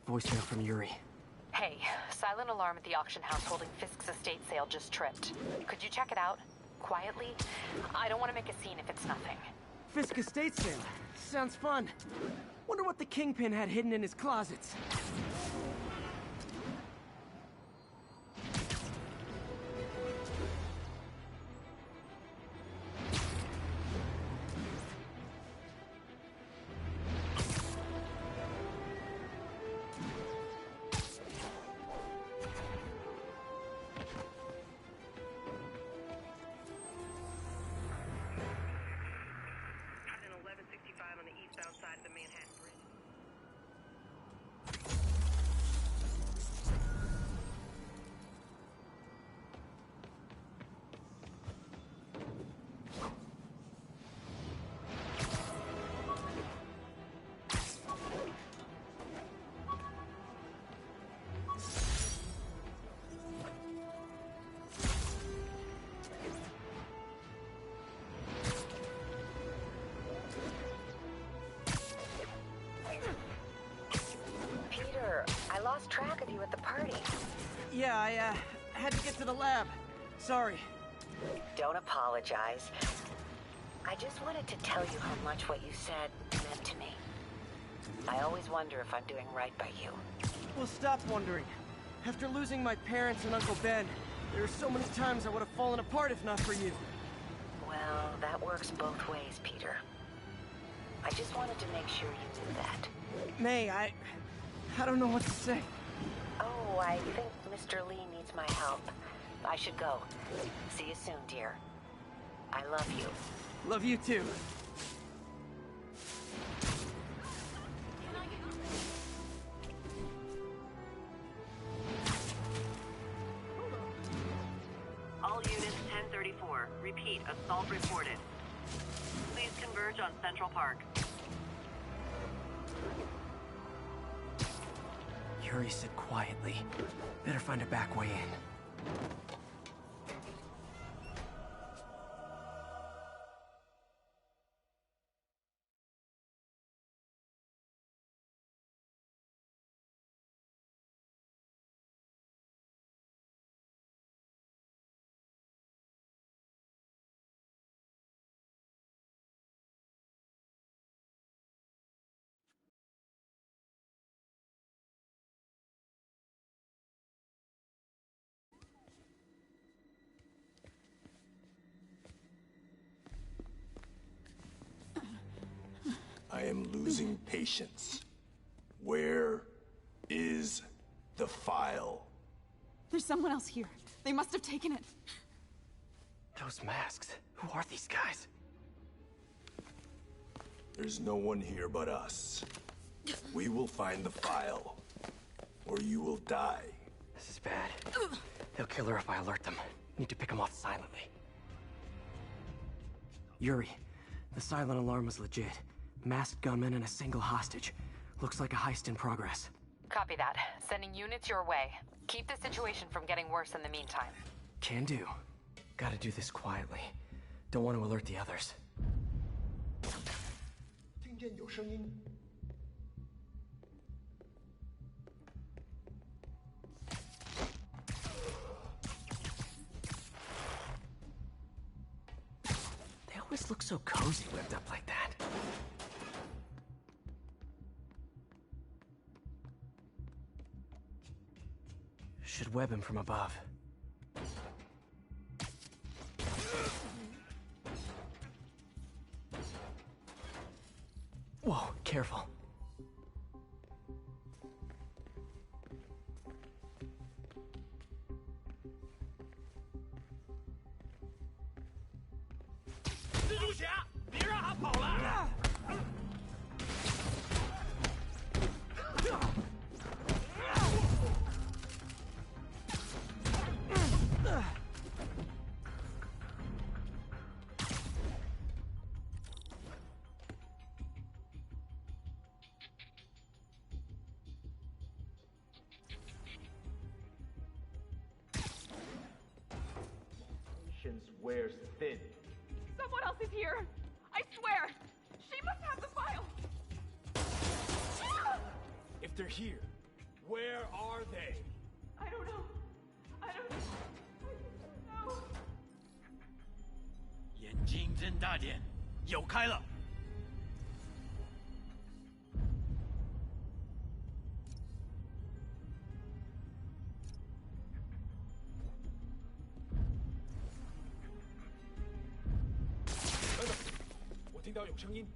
Voicemail from Yuri. Hey, silent alarm at the auction house holding Fisk's estate sale just tripped. Could you check it out? Quietly? I don't want to make a scene if it's nothing. Fisk estate sale. Sounds fun. Wonder what the Kingpin had hidden in his closets. I lost track of you at the party. Yeah, I had to get to the lab. Sorry. Don't apologize. I just wanted to tell you how much what you said meant to me. I always wonder if I'm doing right by you. Well, stop wondering. After losing my parents and Uncle Ben, there are so many times I would have fallen apart if not for you. Well, that works both ways, Peter. I just wanted to make sure you knew that. May, I don't know what to say. Oh, I think Mr. Lee needs my help. I should go. See you soon, dear. I love you. Love you too. All units 1034. Repeat, assault reported. Please converge on Central Park. Yuri said quietly. Better find a back way in. I am losing patience. Where is the file? There's someone else here. They must have taken it. Those masks. Who are these guys? There's no one here but us. We will find the file, or you will die. This is bad. They'll kill her if I alert them. Need to pick them off silently. Yuri, the silent alarm was legit. Masked gunmen and a single hostage. Looks like a heist in progress. Copy that. Sending units your way. Keep the situation from getting worse in the meantime. Can do. Gotta do this quietly. Don't want to alert the others. 听见有声音。 They always look so cozy whipped up like that. Should web him from above. Whoa, careful. Wears thin. Someone else is here. I swear. She must have the file. If they're here, are they? I don't know. I don't know. 眼睛睁大点，有开了。等等，我听到有声音。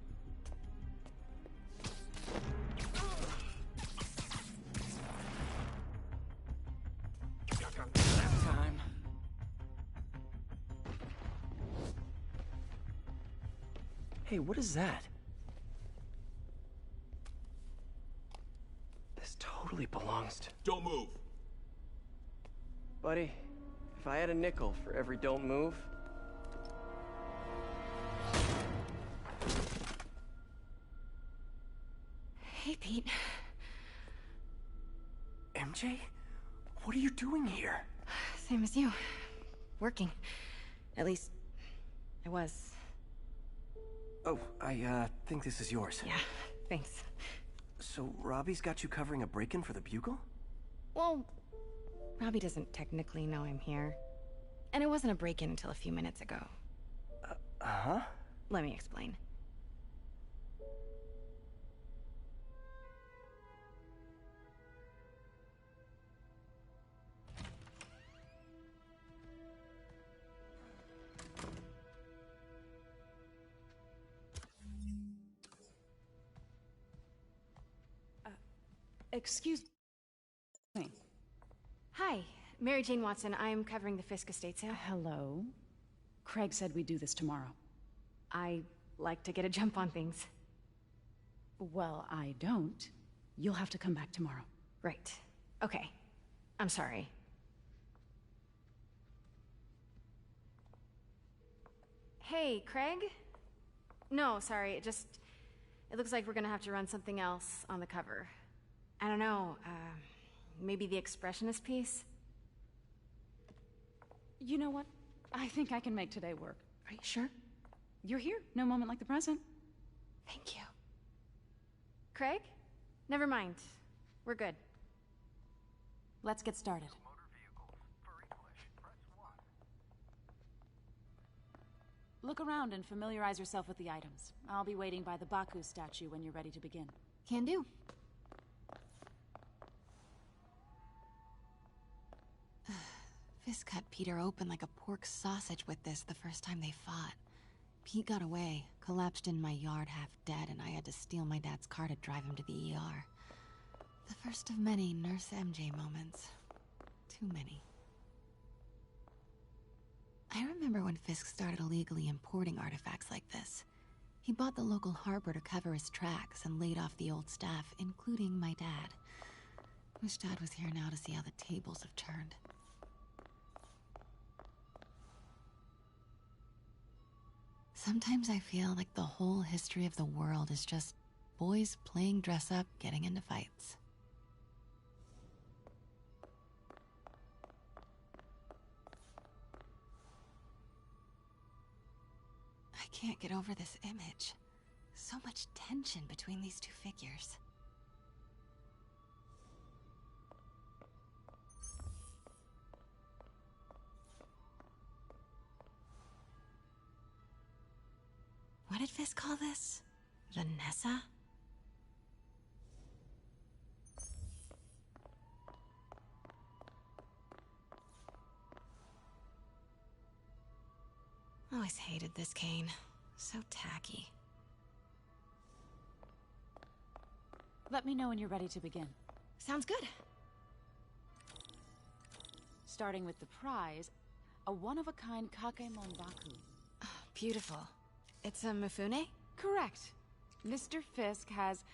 Time. Hey, what is that? This totally belongs to... Don't move. Buddy, if I had a nickel for every don't move... Hey, Pete. MJ? What are you doing here? Same as you. Working. At least, I was. Oh, I think this is yours. Yeah, thanks. So, Robbie's got you covering a break-in for the Bugle? Well, Robbie doesn't technically know I'm here. And it wasn't a break-in until a few minutes ago. Uh-huh? Let me explain. Excuse me. Hi, Mary Jane Watson. I'm covering the Fisk estate sale. Hello. Craig said we'd do this tomorrow. I like to get a jump on things. Well, I don't. You'll have to come back tomorrow. Right. Okay. I'm sorry. Hey, Craig? No, sorry, it looks like we're gonna have to run something else on the cover. I don't know, maybe the expressionist piece? You know what? I think I can make today work. Are you sure? You're here. No moment like the present. Thank you. Craig? Never mind. We're good. Let's get started. Look around and familiarize yourself with the items. I'll be waiting by the Baku statue when you're ready to begin. Can do. Fisk cut Peter open like a pork sausage with this the first time they fought. Pete got away, collapsed in my yard half dead, and I had to steal my dad's car to drive him to the ER. The first of many Nurse MJ moments. Too many. I remember when Fisk started illegally importing artifacts like this. He bought the local harbor to cover his tracks and laid off the old staff, including my dad. Wish Dad was here now to see how the tables have turned. Sometimes I feel like the whole history of the world is just boys playing dress-up, getting into fights. I can't get over this image. So much tension between these two figures. What did Fisk call this? Vanessa? Always hated this cane. So tacky. Let me know when you're ready to begin. Sounds good. Starting with the prize, a one-of-a-kind Kakemon Baku. Beautiful. It's a Mifune? Correct. Mr. Fisk has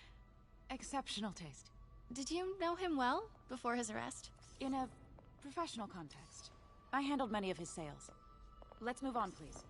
exceptional taste. Did you know him well before his arrest? In a professional context. I handled many of his sales. Let's move on, please.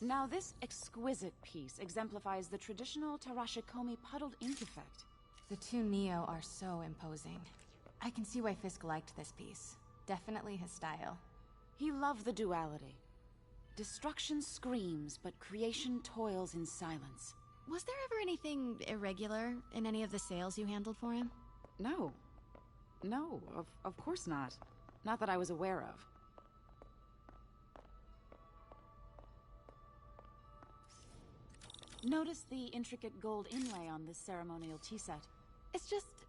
Now this exquisite piece exemplifies the traditional Tarashikomi puddled ink effect. The two Neo are so imposing. I can see why Fisk liked this piece. Definitely his style. He loved the duality. Destruction screams, but creation toils in silence. Was there ever anything irregular in any of the sales you handled for him? No. No, of course not. Not that I was aware of. Notice the intricate gold inlay on this ceremonial tea set. It's just...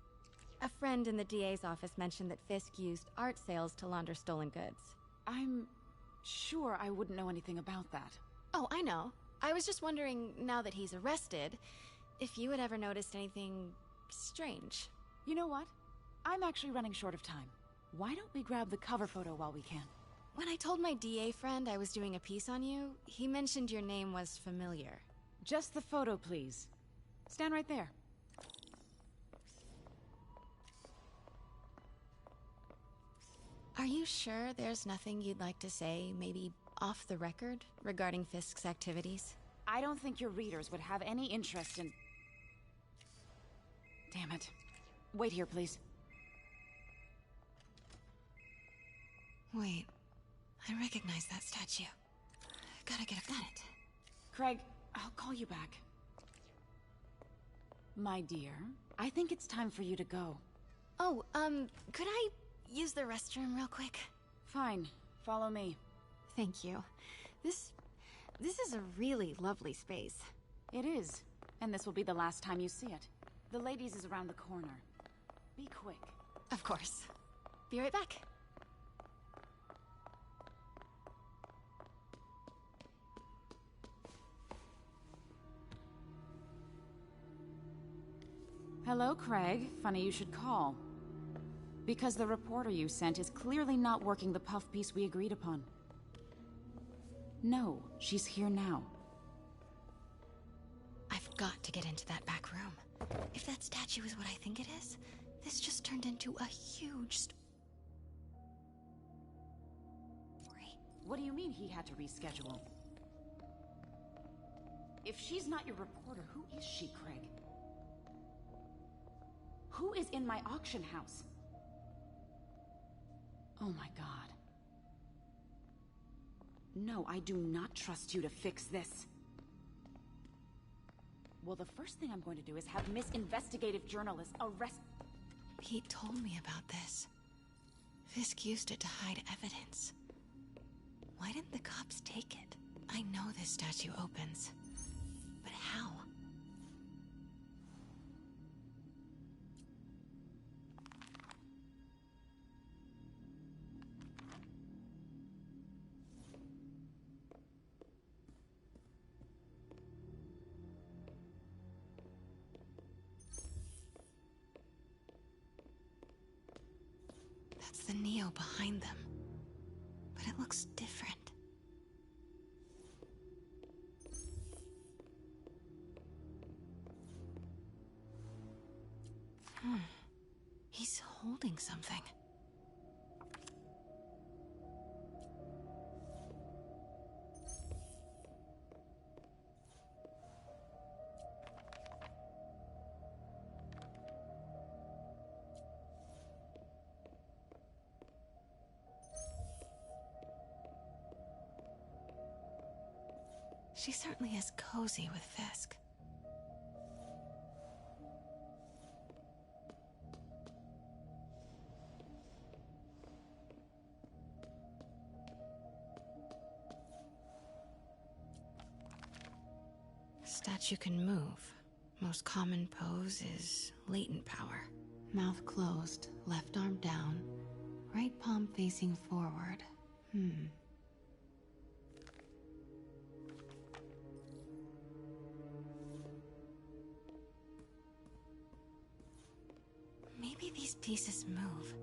a friend in the DA's office mentioned that Fisk used art sales to launder stolen goods. I'm sure I wouldn't know anything about that. Oh, I know. I was just wondering, now that he's arrested, if you had ever noticed anything strange. You know what? I'm actually running short of time. Why don't we grab the cover photo while we can? When I told my DA friend I was doing a piece on you, he mentioned your name was familiar. Just the photo, please. Stand right there. Are you sure there's nothing you'd like to say, maybe off the record, regarding Fisk's activities? I don't think your readers would have any interest in... Damn it. Wait here, please. Wait. I recognize that statue. Gotta get a minute. Craig, I'll call you back. My dear, I think it's time for you to go. Oh, could I use the restroom real quick? Fine. Follow me. Thank you. This is a really lovely space. It is. And this will be the last time you see it. The ladies is around the corner. Be quick. Of course. Be right back. Hello, Craig. Funny you should call. Because the reporter you sent is clearly not working the puff piece we agreed upon. No, she's here now. I've got to get into that back room. If that statue is what I think it is, this just turned into a huge story. What do you mean he had to reschedule? If she's not your reporter, who is she, Craig? Who is in my auction house? Oh my god. No, I do not trust you to fix this. Well, the first thing I'm going to do is have Miss Investigative Journalist arrest... Pete told me about this. Fisk used it to hide evidence. Why didn't the cops take it? I know this statue opens. But how? That's the Neo behind them. But it looks different. He's holding something. She certainly is cozy with Fisk. Statue can move. Most common pose is latent power. Mouth closed, left arm down, right palm facing forward. Maybe these pieces move.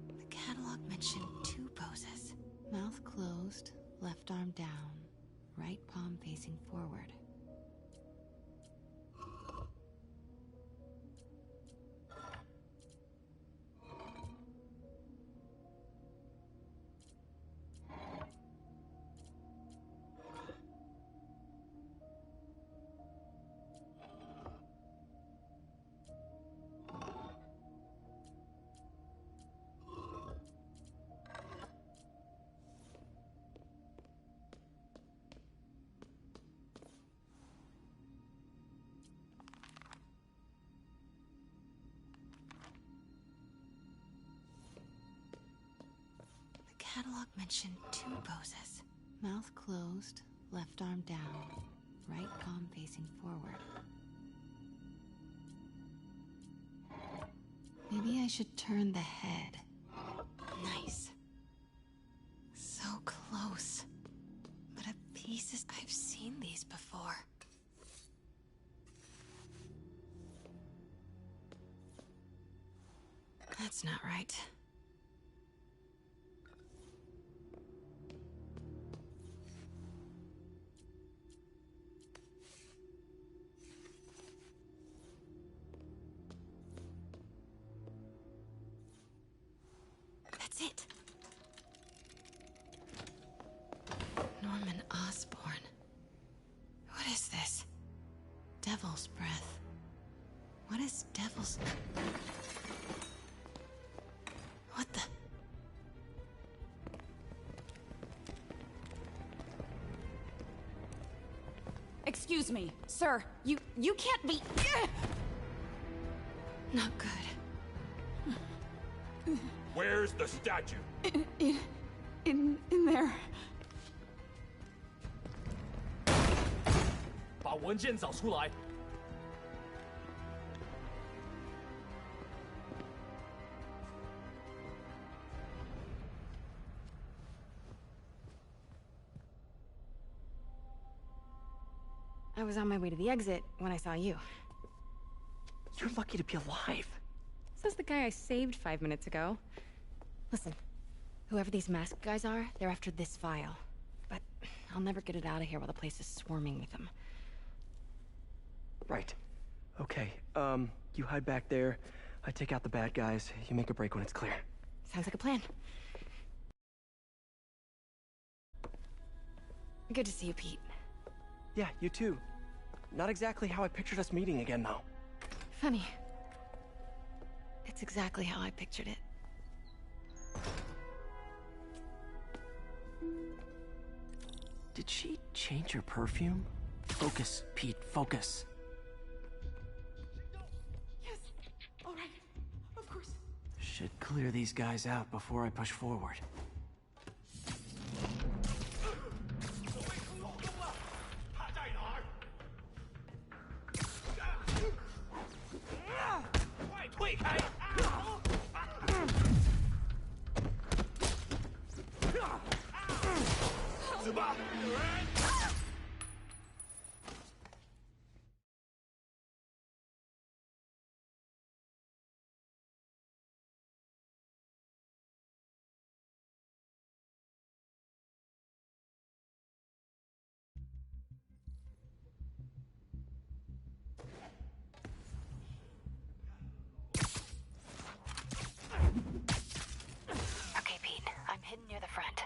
The catalog mentioned two poses. poses. Mouth closed, left arm down, right palm facing forward. The catalog mentioned 2 poses. Mouth closed, left arm down, right palm facing forward. Maybe I should turn the head. Nice. So close. But at pieces, I've seen these before. That's not right. That's it. Norman Osborn. What is this? Devil's breath. What is devil's... What the... Excuse me, sir. You can't be... Not good. Where's the statue? In there. 把文件找出来。 I was on my way to the exit when I saw you. You're lucky to be alive. Says the guy I saved 5 minutes ago. Listen, whoever these masked guys are, they're after this file. But I'll never get it out of here while the place is swarming with them. Right. Okay, you hide back there. I take out the bad guys. You make a break when it's clear. Sounds like a plan. Good to see you, Pete. Yeah, you too. Not exactly how I pictured us meeting again, though. Funny. It's exactly how I pictured it. Did she change her perfume? Focus, Pete, focus. Yes. All right. Of course. Should clear these guys out before I push forward. 他在哪儿？快退开！死吧！有人！ Okay, Pete. I'm hidden near the front.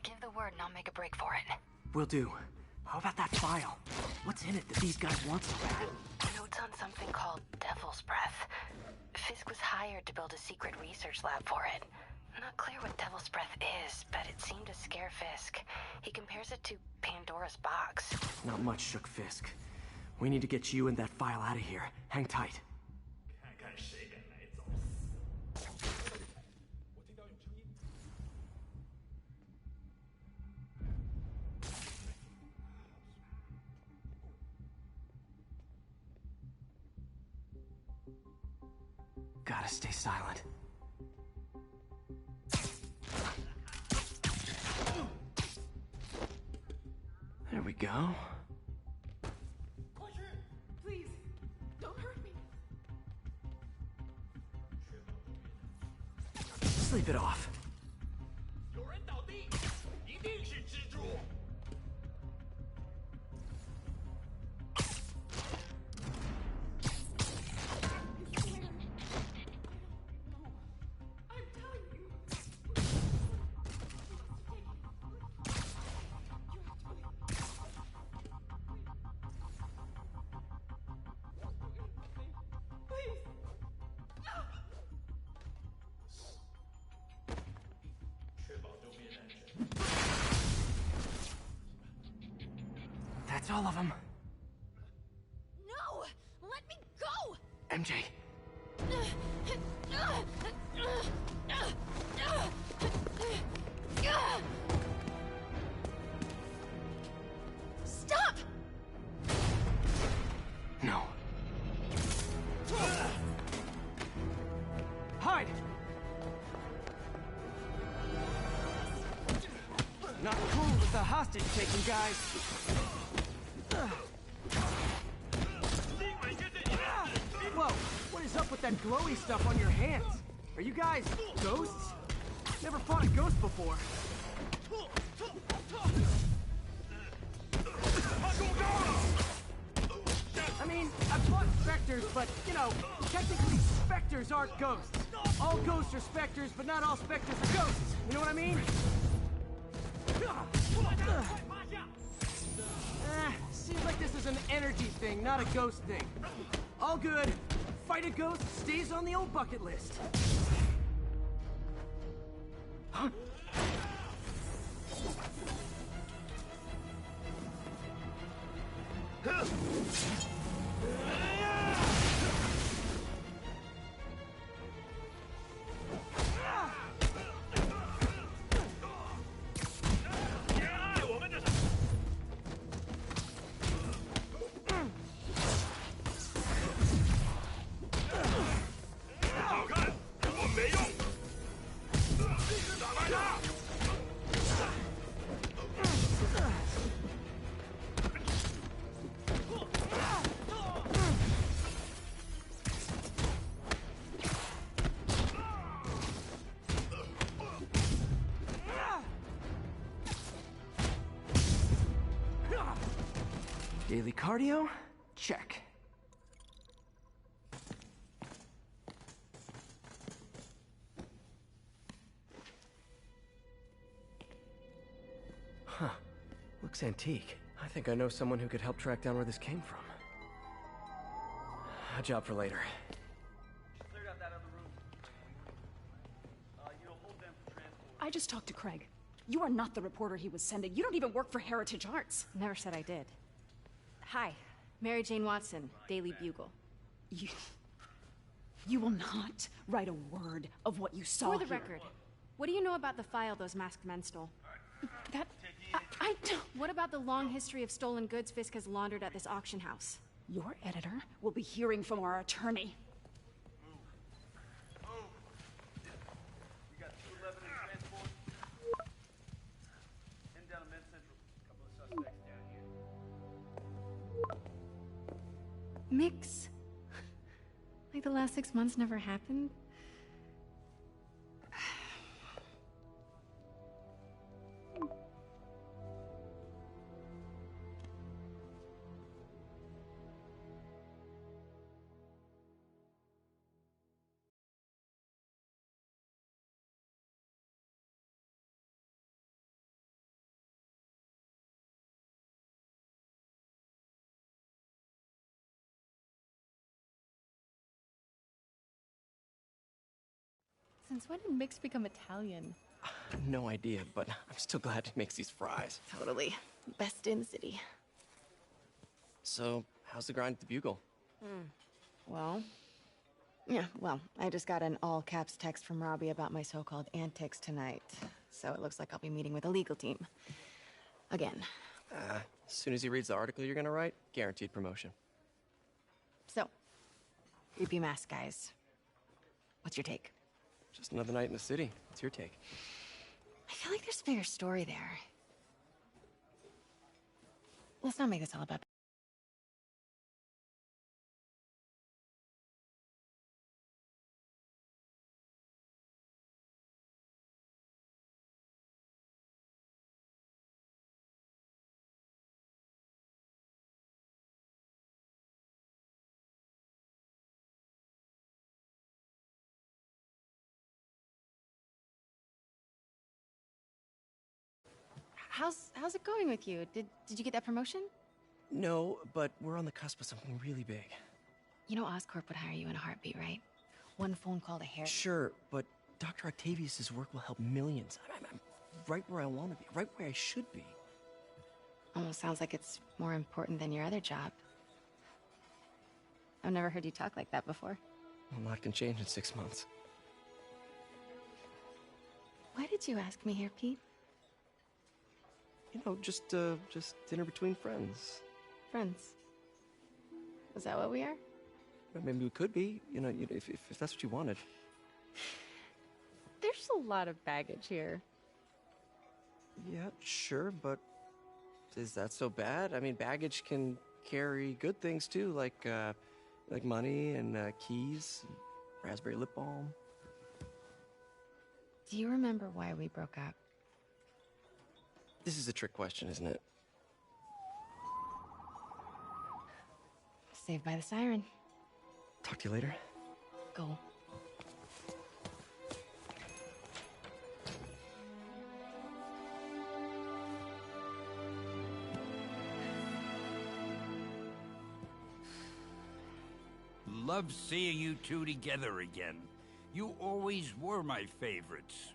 Give the word and I'll make a break for it. Will do. How about that file? What's in it that these guys want so bad? Notes on something called Devil's Breath. Fisk was hired to build a secret research lab for it. Not clear what Devil's Breath is, but it seemed to scare Fisk. He compares it to Pandora's box. Not much shook Fisk. We need to get you and that file out of here. Hang tight. 看看谁敢来找死！我听到有声音。 Gotta stay silent. There we go. 快去！ Please, don't hurt me. Sleep it off. 有人打！ That's all of them. No! Let me go! MJ. Stop! No. Hide! Not cool with the hostage taking, guys. Whoa, what is up with that glowy stuff on your hands? Are you guys ghosts? Never fought a ghost before. I mean, I've fought specters, but, you know, technically specters aren't ghosts. All ghosts are specters, but not all specters are ghosts. You know what I mean? Seems like this is an energy thing, not a ghost thing. All good. Fight a ghost stays on the old bucket list. Huh? Daily cardio? Check. Huh. Looks antique. I think I know someone who could help track down where this came from. A job for later. Cleared out that other room. Hold them for transport. I just talked to Craig. You are not the reporter he was sending. You don't even work for Heritage Arts. Never said I did. Hi, Mary Jane Watson, Daily Bugle. You will not write a word of what you saw For the here. record, what do you know about the file those masked men stole? I don't... What about the long history of stolen goods Fisk has laundered at this auction house? Your editor will be hearing from our attorney. We got 211 in transport. Heading down to Med Central. Couple of suspects down here. Mix. Like the last 6 months never happened? Since when did Mix become Italian? No idea, but I'm still glad he makes these fries. Totally. Best in the city. So, how's the grind at the Bugle? Well, I just got an all-caps text from Robbie about my so-called antics tonight. So it looks like I'll be meeting with a legal team. Again. As soon as he reads the article you're gonna write, guaranteed promotion. So, creepy mask guys. What's your take? Just another night in the city. What's your take? I feel like there's a bigger story there. Let's not make this all about... How's it going with you? Did you get that promotion? No, but we're on the cusp of something really big. You know Oscorp would hire you in a heartbeat, right? One phone call to Harry. Sure, but Dr. Octavius's work will help millions. I'm right where I want to be, right where I should be. Almost sounds like it's more important than your other job. I've never heard you talk like that before. Well, a lot can change in 6 months. Why did you ask me here, Pete? You know, just dinner between friends. Friends. Is that what we are? Maybe we could be, you know, if that's what you wanted. There's a lot of baggage here. Yeah, sure, but is that so bad? I mean, baggage can carry good things too, like money and keys, and raspberry lip balm. Do you remember why we broke up? This is a trick question, isn't it? Saved by the siren. Talk to you later. Go. Love seeing you two together again. You always were my favorites.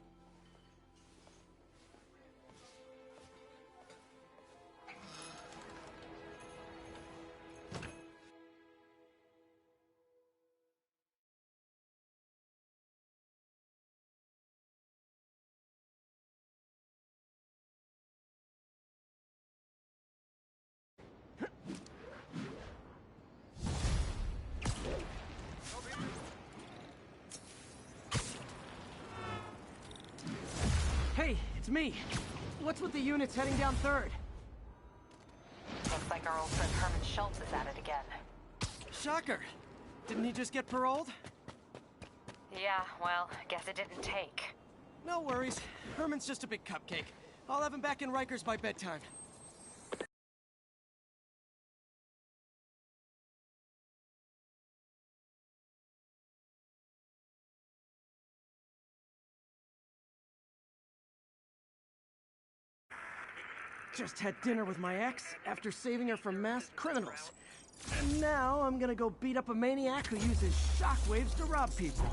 Hey, it's me. What's with the units heading down 3rd? Looks like our old friend Herman Schultz is at it again. Shocker. Didn't he just get paroled? Yeah, well, guess it didn't take. No worries. Herman's just a big cupcake. I'll have him back in Rikers by bedtime. Just had dinner with my ex after saving her from masked criminals. And now I'm gonna go beat up a maniac who uses shockwaves to rob people.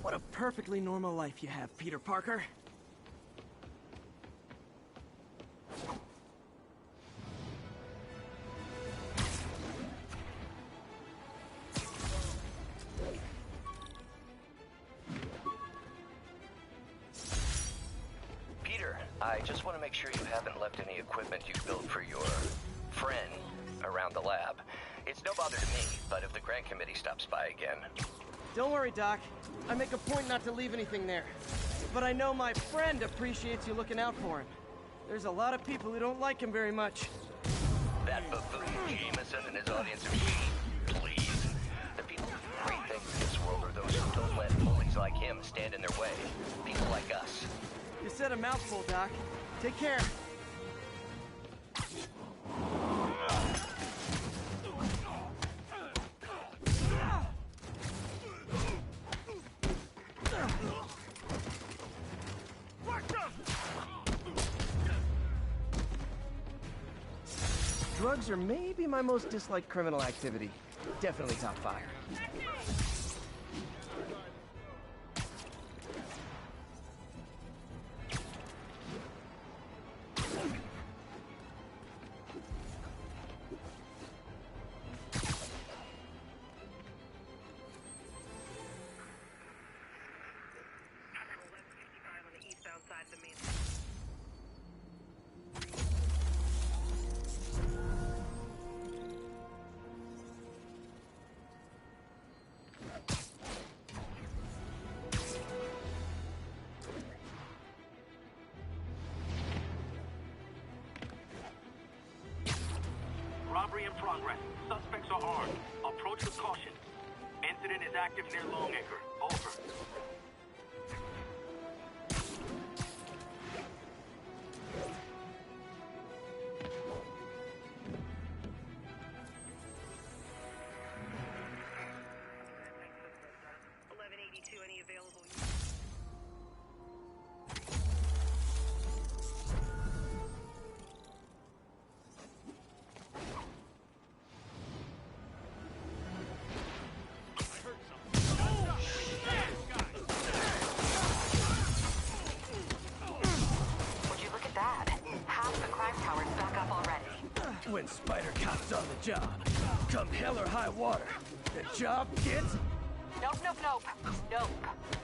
What a perfectly normal life you have, Peter Parker. Peter, I just want to make sure you haven't left any equipment you built for your friend around the lab. It's no bother to me, but if the grant committee stops by again... Don't worry, Doc. I make a point not to leave anything there. But I know my friend appreciates you looking out for him. There's a lot of people who don't like him very much. That buffoon Jameson and his audience of sheep, please. The people who do great things in this world are those who don't let bullies like him stand in their way. People like us. You said a mouthful, Doc. Take care. Drugs are maybe my most disliked criminal activity. Definitely top 5. Robbery in progress. Suspects are armed. Approach with caution. Incident is active near Longacre. Over. Any available when Spider Cop's on the job. Come hell or high water. The job, kids? Nope, nope, nope. Nope.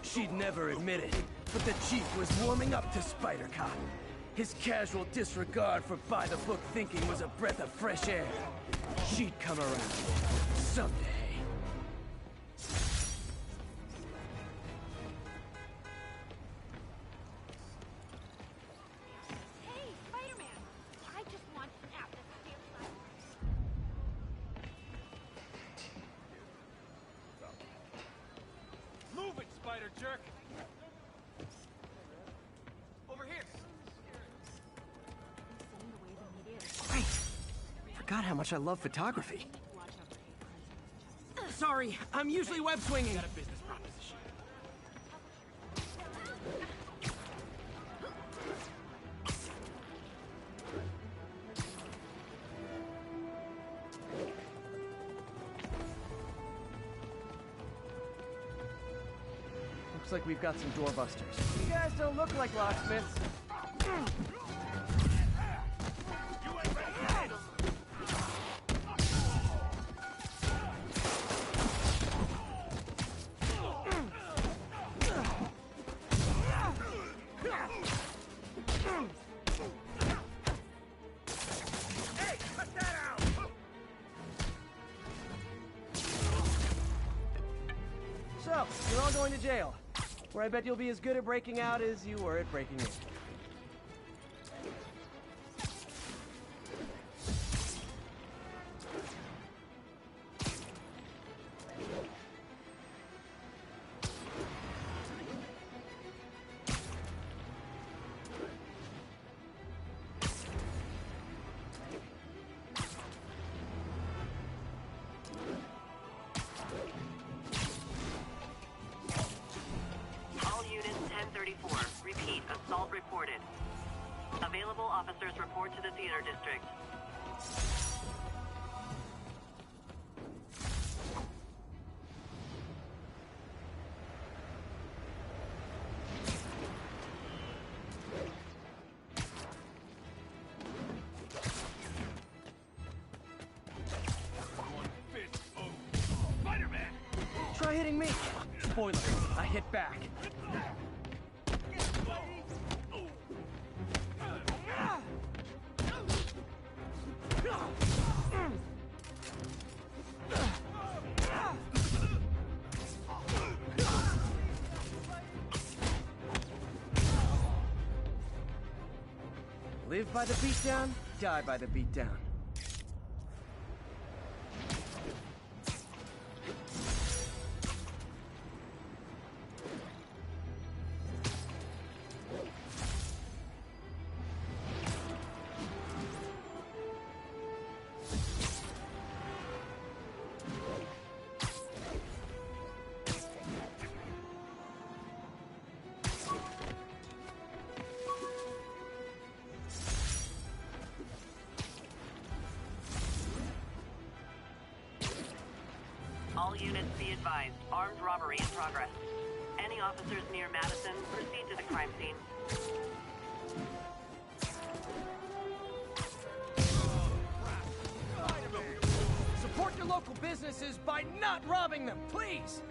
She'd never admit it, but the Chief was warming up to Spider Cop. His casual disregard for by-the-book thinking was a breath of fresh air. She'd come around. Someday. Hey, Spider-Man! I just want out of here. Move it, Spider Jerk! Over here! Great. Forgot how much I love photography. Sorry, I'm usually web swinging. Got a business proposition. Looks like we've got some doorbusters. You guys don't look like locksmiths. So, you're all going to jail, where I bet you'll be as good at breaking out as you were at breaking in. All units 1034. Repeat, assault reported. Available officers report to the theater district. Spider-Man! Try hitting me. Spoiler, I hit back. Live by the beatdown, die by the beatdown. All units be advised. Armed robbery in progress. Any officers near Madison, proceed to the crime scene. Support your local businesses by not robbing them, please!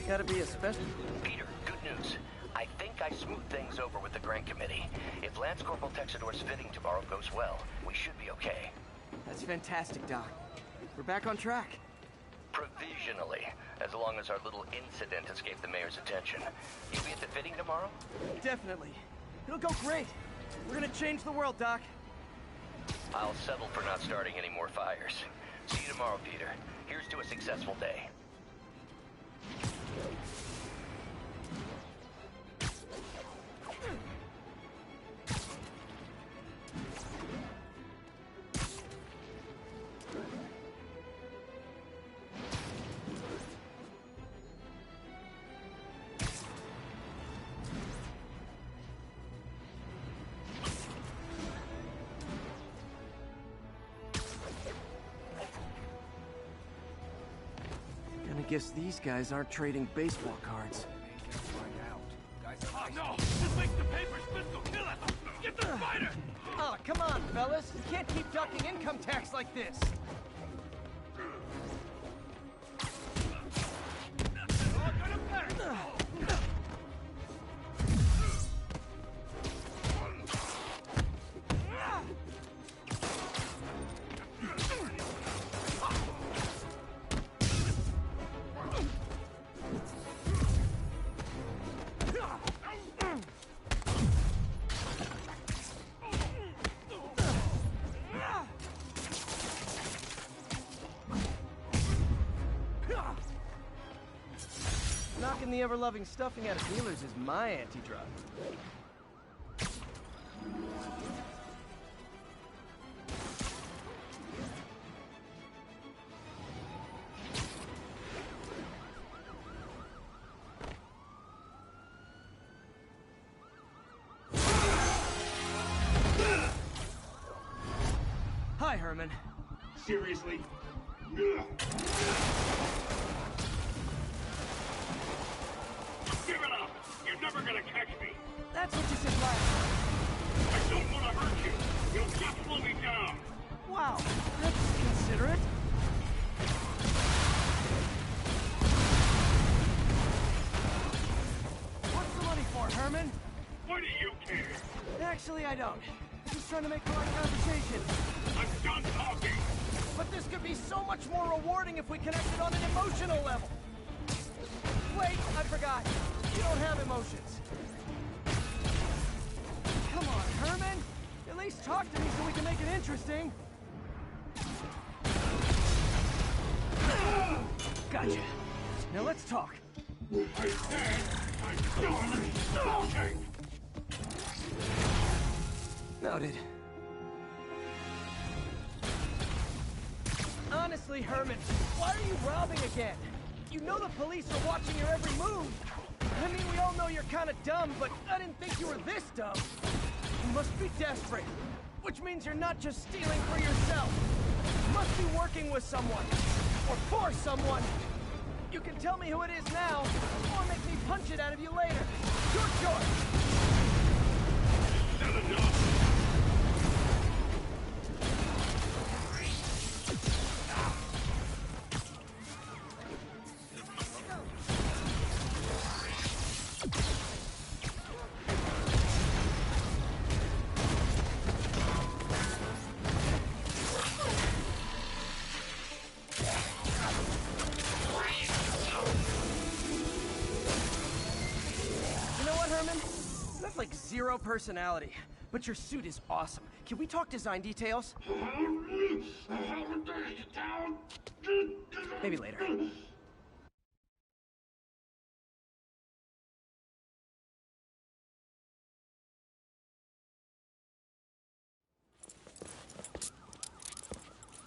Gotta be a special. Peter, good news. I think I smoothed things over with the grant committee. If Lance Corporal Texador's fitting tomorrow goes well, we should be okay. That's fantastic, Doc. We're back on track. Provisionally, as long as our little incident escaped the mayor's attention. You'll be at the fitting tomorrow? Definitely. It'll go great. We're gonna change the world, Doc. I'll settle for not starting any more fires. See you tomorrow, Peter. Here's to a successful day. I guess these guys aren't trading baseball cards. Oh, no! This makes the papers fiscal kill us! Get the spider! Oh, come on, fellas. You can't keep ducking income tax like this. Knocking the ever-loving stuffing out of dealers is my anti-drug. Hi, Herman. Seriously? Give it up! You're never gonna catch me! That's what you said last. I don't want to hurt you! You'll just slow me down! Wow, that's considerate. What's the money for, Herman? Why do you care? Actually, I don't. Just trying to make polite conversation. I'm done talking! But this could be so much more rewarding if we connected on an emotional level. Wait, I forgot. You don't have emotions. Come on, Herman. At least talk to me so we can make it interesting. Gotcha. Now let's talk. I said I'm done talking! Noted. Honestly, Herman, why are you robbing again? You know the police are watching your every move. I mean, we all know you're kind of dumb, but I didn't think you were this dumb. You must be desperate, which means you're not just stealing for yourself. You must be working with someone, or for someone. You can tell me who it is now, or make me punch it out of you later. Your choice. Is that enough? Zero personality, but your suit is awesome. Can we talk design details? Maybe later.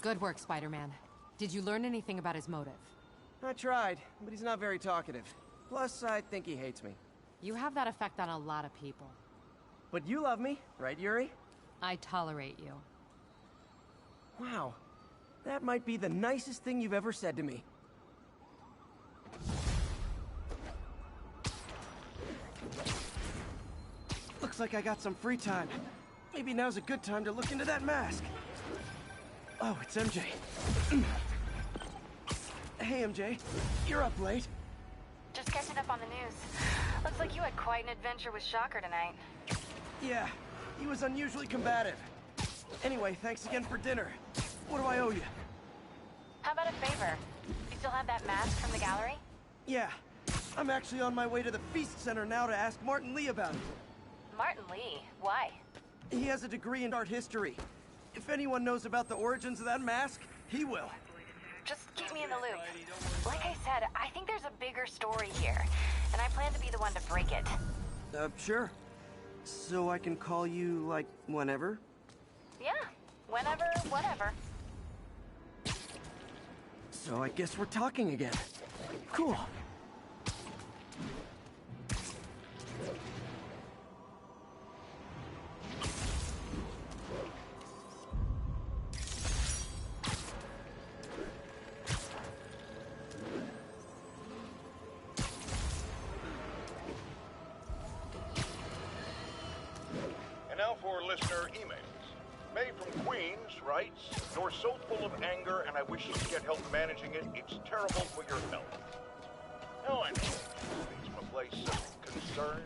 Good work, Spider-Man. Did you learn anything about his motive? I tried, but he's not very talkative. Plus, I think he hates me. You have that effect on a lot of people. But you love me, right, Yuri? I tolerate you. Wow. That might be the nicest thing you've ever said to me. Looks like I got some free time. Maybe now's a good time to look into that mask. Oh, it's MJ. Hey, MJ. You're up late. Just catching up on the news. Looks like you had quite an adventure with Shocker tonight. Yeah, he was unusually combative. Anyway, thanks again for dinner. What do I owe you? How about a favor? You still have that mask from the gallery? Yeah. I'm actually on my way to the Feast Center now to ask Martin Lee about it. Martin Lee? Why? He has a degree in art history. If anyone knows about the origins of that mask, he will. Just keep me in the loop. Like I said, I think there's a bigger story here, and I plan to be the one to break it. Sure. So I can call you, like, whenever? Yeah, whenever, whatever. So I guess we're talking again. Cool. And now for listener emails. May from Queens writes, "You're so full of anger and I wish you could get help managing it. It's terrible for your health." Now I know it's from a place of concern,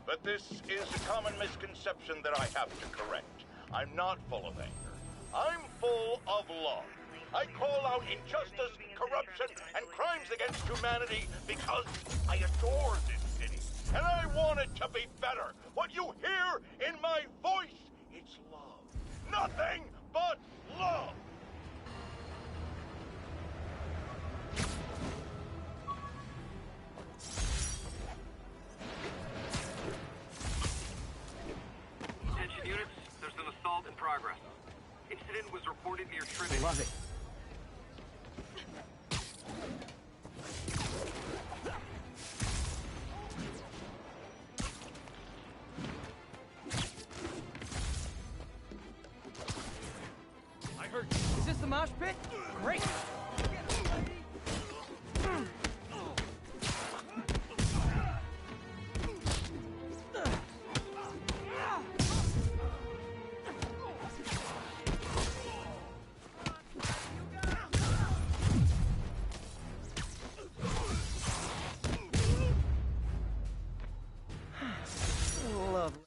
but this is a common misconception that I have to correct. I'm not full of anger. I'm full of love. I call out injustice, corruption, and crimes against humanity because I adore this city. And I want it to be better. What you hear in my voice, it's love. Nothing but love. Attention units, there's an assault in progress. Incident was reported near Trinity. Love it. I heard. Is this the mosh pit? Great. Lovely.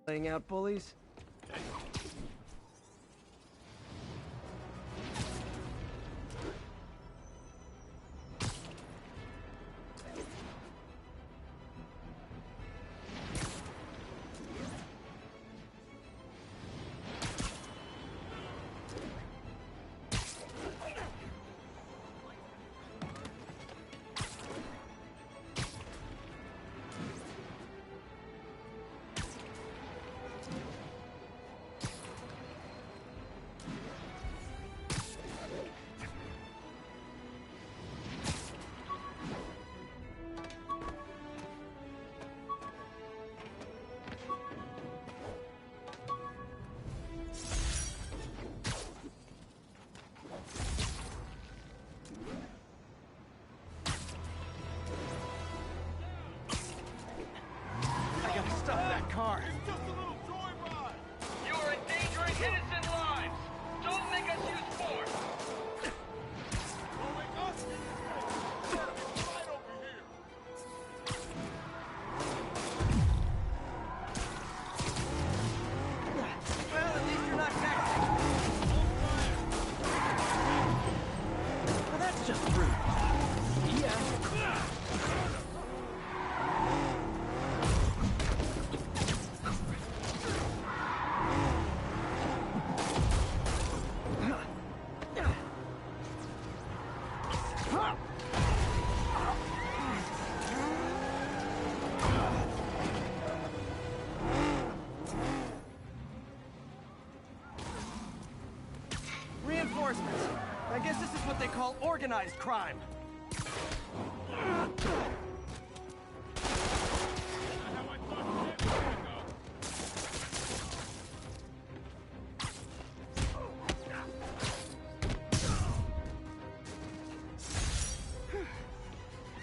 Laying out bullies? I gotta stop that car. You are endangering innocent lives. Don't make us use force. Well, at least you're not taxing. Well, that's just rude. Yeah. Reinforcements. I guess this is what they call organized crime.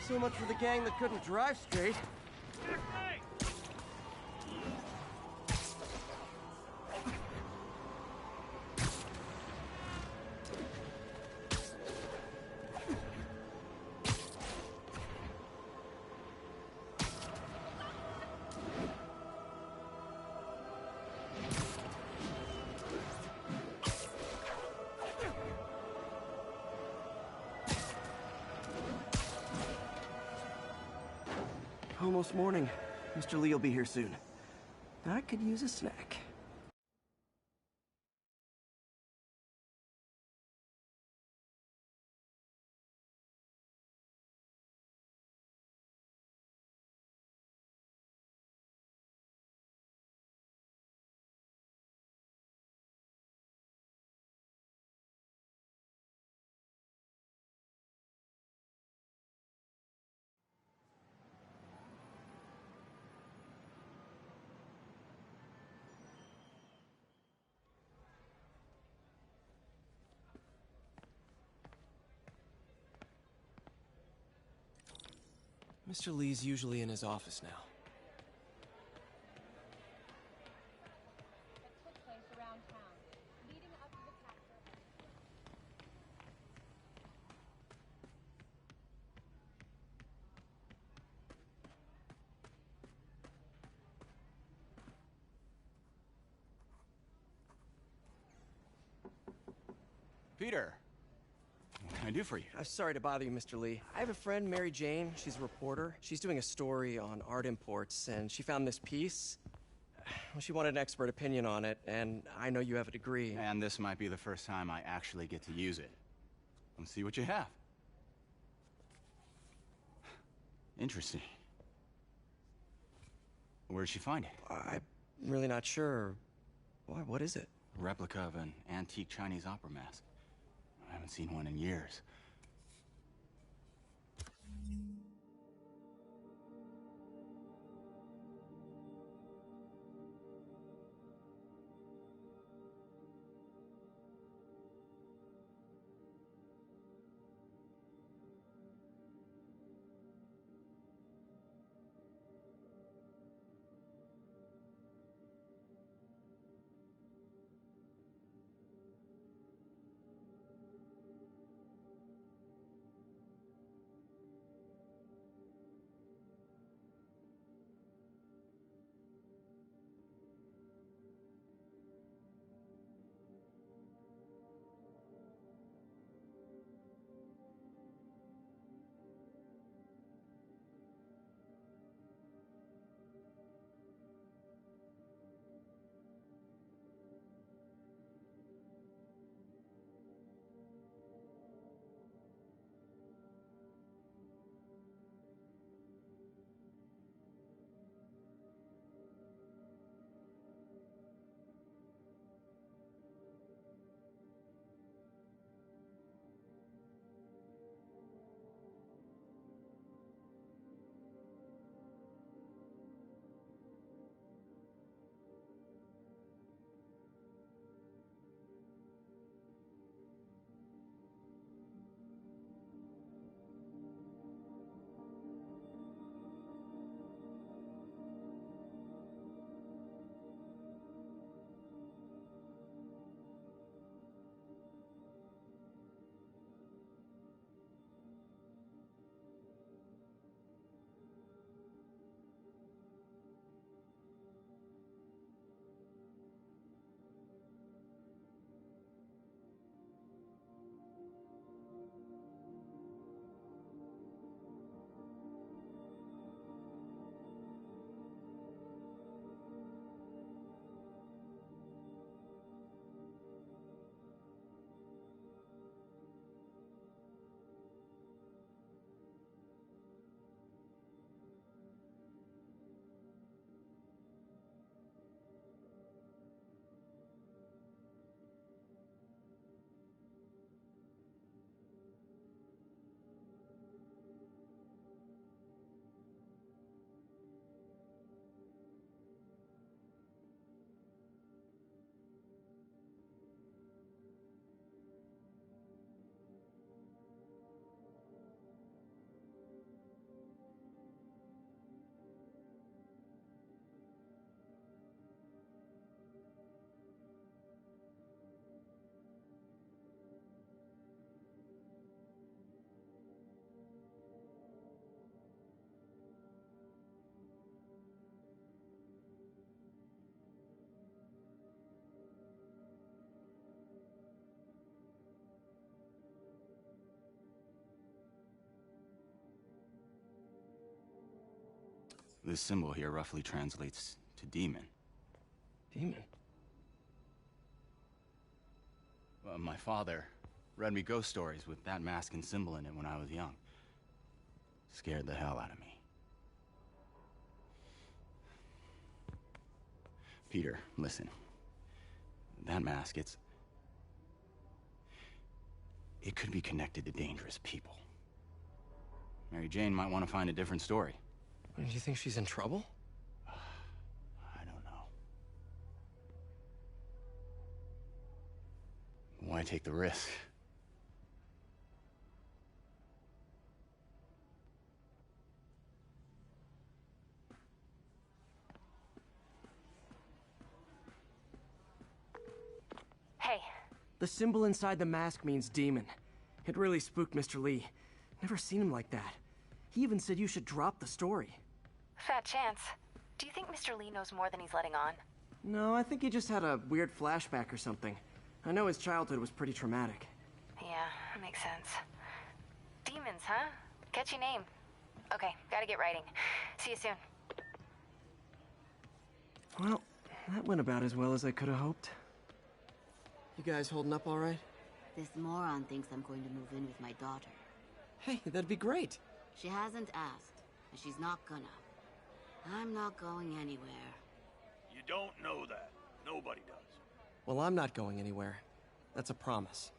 So much for the gang that couldn't drive straight. almost morning. Mr. Lee will be here soon. I could use a snack. Mr. Lee's usually in his office now. Peter, what can I do for you? I'm sorry to bother you, Mr. Lee. I have a friend, Mary Jane. She's a reporter. She's doing a story on art imports, and she found this piece. Well, she wanted an expert opinion on it, and I know you have a degree. And this might be the first time I actually get to use it. Let's see what you have. Interesting. Where'd she find it? I'm really not sure. Why, what is it? A replica of an antique Chinese opera mask. I haven't seen one in years. This symbol here roughly translates to demon. Demon? My father read me ghost stories with that mask and symbol in it when I was young. Scared the hell out of me. Peter, listen. That mask, it could be connected to dangerous people. Mary Jane might want to find a different story. Do you think she's in trouble? I don't know. Why take the risk? Hey. The symbol inside the mask means demon. It really spooked Mr. Lee. Never seen him like that. He even said you should drop the story. Fat chance. Do you think Mr. Lee knows more than he's letting on? No, I think he just had a weird flashback or something. I know his childhood was pretty traumatic. Yeah, that makes sense. Demons, huh? Catchy name. Okay, gotta get writing. See you soon. Well, that went about as well as I could have hoped. You guys holding up all right? This moron thinks I'm going to move in with my daughter. Hey, that'd be great. She hasn't asked, and she's not gonna. I'm not going anywhere. You don't know that. Nobody does. Well, I'm not going anywhere. That's a promise.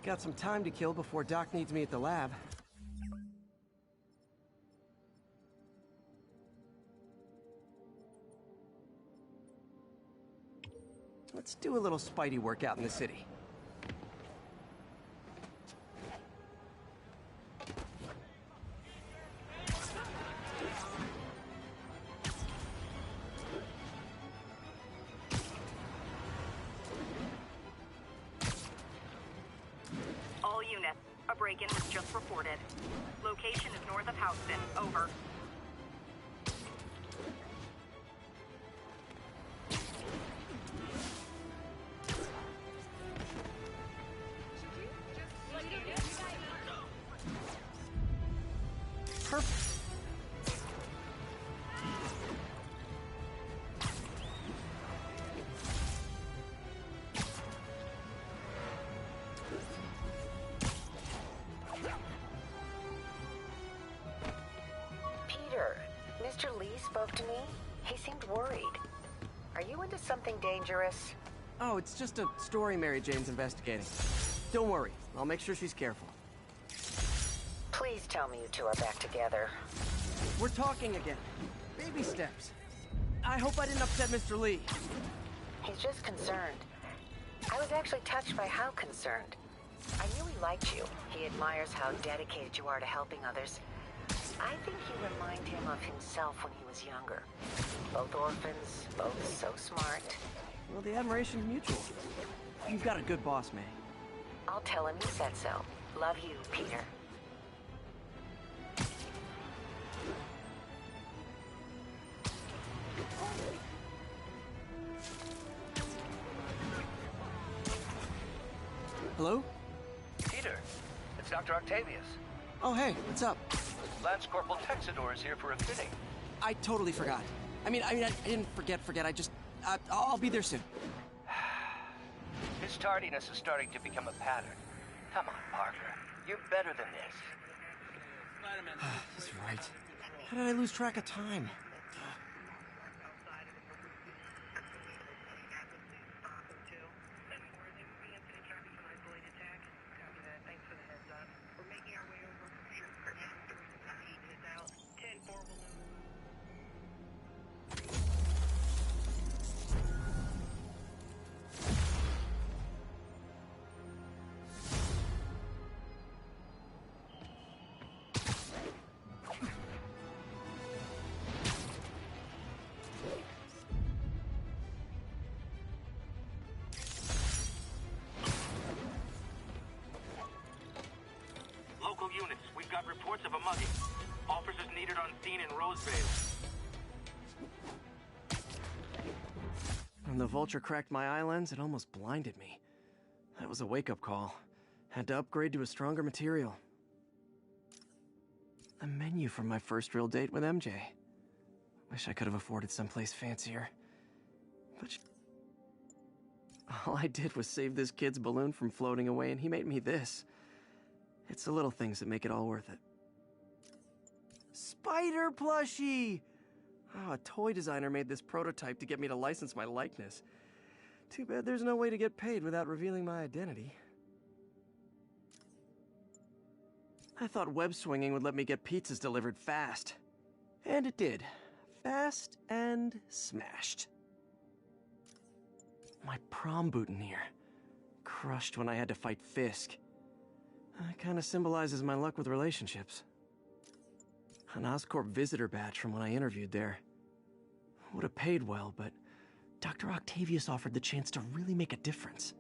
Got some time to kill before Doc needs me at the lab. Let's do a little Spidey workout in the city. All units, a break-in was just reported. Location is north of Houston. Over. Perfect. Peter, Mr. Lee spoke to me. He seemed worried. Are you into something dangerous? Oh, it's just a story Mary Jane's investigating. Don't worry, I'll make sure she's careful. Please tell me you two are back together. We're talking again. Baby steps. I hope I didn't upset Mr. Lee. He's just concerned. I was actually touched by how concerned. I knew he liked you. He admires how dedicated you are to helping others. I think you remind him of himself when he was younger. Both orphans, both so smart. Well, the admiration's mutual. You've got a good boss, May. I'll tell him you said so. Love you, Peter. Hello? Peter, it's Dr. Octavius. Oh, hey, what's up? Lance Corporal Texador is here for a fitting. I totally forgot. I didn't forget. I'll be there soon. His tardiness is starting to become a pattern. Come on, Parker. You're better than this. He's right. How did I lose track of time? local units. We've got reports of a mugging. Officers needed on scene in Rosevale. When the vulture cracked my eye lens, it almost blinded me. That was a wake-up call. Had to upgrade to a stronger material. A menu from my first real date with MJ. Wish I could have afforded someplace fancier. But all I did was save this kid's balloon from floating away, and he made me this. It's the little things that make it all worth it. Spider plushie! Oh, a toy designer made this prototype to get me to license my likeness. Too bad there's no way to get paid without revealing my identity. I thought web swinging would let me get pizzas delivered fast. And it did. Fast and smashed. My prom boutonniere. Crushed when I had to fight Fisk. Kinda symbolizes my luck with relationships. An Oscorp visitor badge from when I interviewed there. Would have paid well, but Dr. Octavius offered the chance to really make a difference.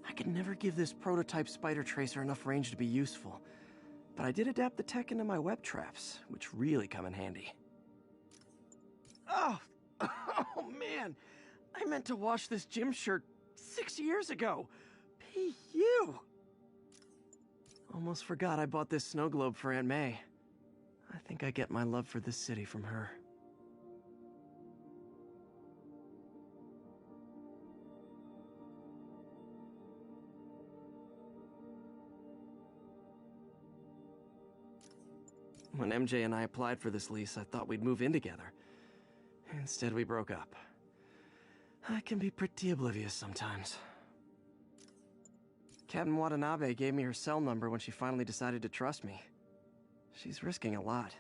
I could never give this prototype spider tracer enough range to be useful, but I did adapt the tech into my web traps, which really come in handy. Oh, oh man! I meant to wash this gym shirt 6 years ago! P.U. Almost forgot I bought this snow globe for Aunt May. I think I get my love for this city from her. When MJ and I applied for this lease, I thought we'd move in together. Instead, we broke up. I can be pretty oblivious sometimes. Captain Watanabe gave me her cell number when she finally decided to trust me. She's risking a lot.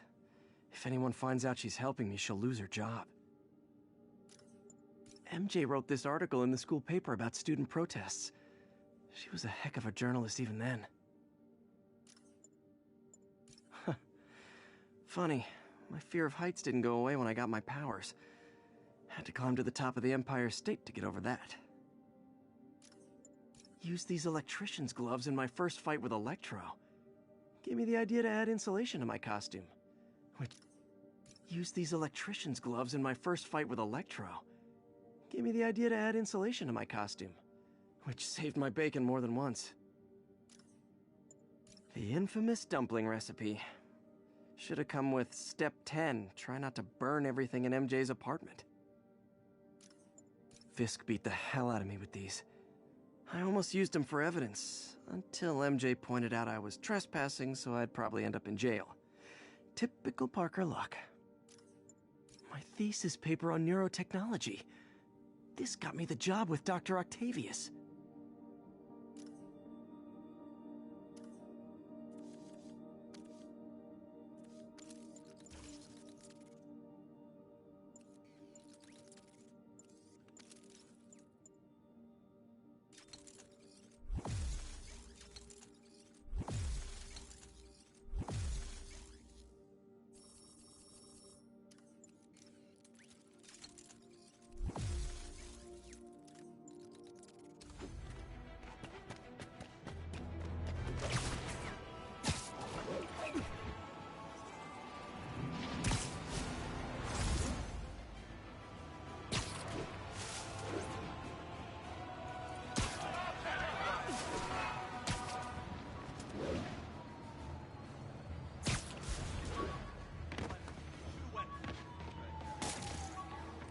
If anyone finds out she's helping me, she'll lose her job. MJ wrote this article in the school paper about student protests. She was a heck of a journalist even then. Funny, my fear of heights didn't go away when I got my powers. Had to climb to the top of the Empire State to get over that. Used these electrician's gloves in my first fight with Electro. Gave me the idea to add insulation to my costume. Used these electrician's gloves in my first fight with Electro. Gave me the idea to add insulation to my costume, which saved my bacon more than once. The infamous dumpling recipe. Should have come with step 10, try not to burn everything in MJ's apartment. Fisk beat the hell out of me with these. I almost used them for evidence, until MJ pointed out I was trespassing, so I'd probably end up in jail. Typical Parker luck. My thesis paper on neurotechnology. This got me the job with Dr. Octavius.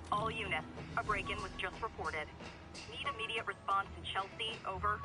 All units, a break-in was just reported. Need immediate response in Chelsea, over.